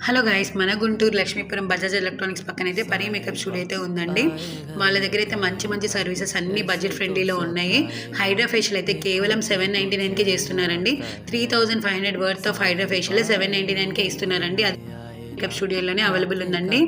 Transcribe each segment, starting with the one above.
Hello guys, మన Guntur Lakshmipuram Bajaj electronics పక్కన అయితే పరి మేకప్ స్టూడియో అయితే ఉందండి. వాళ్ళ దగ్గర అయితే మంచి మంచి సర్వీసెస్ అన్ని బడ్జెట్ ఫ్రెండ్లీలో ఉన్నాయి. హైడ్రా ఫేషియల్ అయితే కేవలం 799కే చేస్తున్నారండి. 3500 వర్త్ ఆఫ్ హైడ్రా ఫేషియల్ 799కే ఇస్తున్నారండి. అది మేకప్ స్టూడియోలోనే అవైలబుల్ ఉందండి.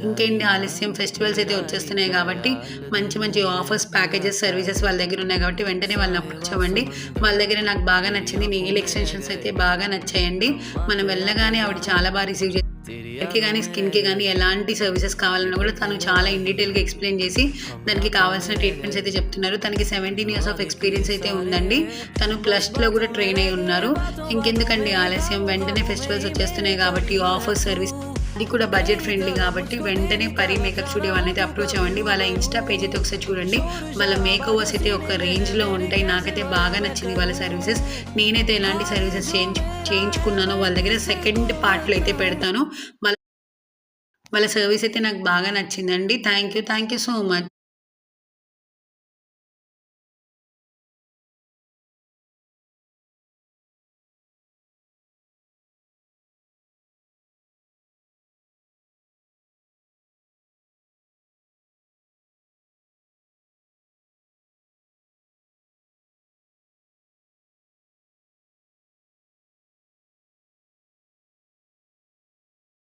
ఇంకేంటి ఆలస్యం, ఫెస్టివల్స్ అయితే వచ్చేస్తున్నాయి కాబట్టి మంచి మంచి ఆఫర్స్, ప్యాకేజెస్, సర్వీసెస్ వాళ్ళ దగ్గర ఉన్నాయి కాబట్టి వెంటనే వాళ్ళని అప్రోచ్ అవ్వండి. వాళ్ళ దగ్గర నాకు బాగా నచ్చింది నెయిల్ ఎక్స్టెన్షన్స్ అయితే బాగా నచ్చాయండి. మనం వెళ్ళగానే ఆవిడ చాలా బాగా రిసీవ్ చేసి హెయిర్‌కి కానీ, స్కిన్‌కి కానీ ఎలాంటి సర్వీసెస్ కావాలన్నా కూడా తను చాలా ఇన్ డీటెయిల్‌గా ఎక్స్‌ప్లెయిన్ చేసి దానికి కావాల్సిన ట్రీట్మెంట్స్ అయితే చెప్తున్నారు. తనకి 17 ఇయర్స్ ఆఫ్ ఎక్స్‌పీరియన్స్ అయితే ఉందండి. తను ప్లస్‌లో కూడా ట్రైన్ అయ్యి ఉన్నారు. ఇంకెందుకండి ఆలస్యం, వెంటనే ఫెస్టివల్స్ వచ్చేస్తున్నాయి కాబట్టి ఆఫర్ సర్వీస్ అది కూడా బడ్జెట్ ఫ్రెండ్లీ కాబట్టి వెంటనే పరి మేకప్ స్టూడియో వాళ్ళని అయితే అప్రోచ్ అవ్వండి. వాళ్ళ ఇన్‌స్టా పేజ్ అయితే ఒకసారి చూడండి. వాళ్ళ మేక్ ఓవర్స్ అయితే ఒక రేంజ్‌లో ఉంటాయి. నాకైతే బాగా నచ్చింది వాళ్ళ సర్వీసెస్. నేనైతే ఎలాంటి సర్వీసెస్ చేయించుకున్నానో వాళ్ళ దగ్గర సెకండ్ పార్ట్‌లో అయితే పెడతాను. వాళ్ళ వాళ్ళ సర్వీస్ అయితే నాకు బాగా నచ్చిందండి. Thank you so much.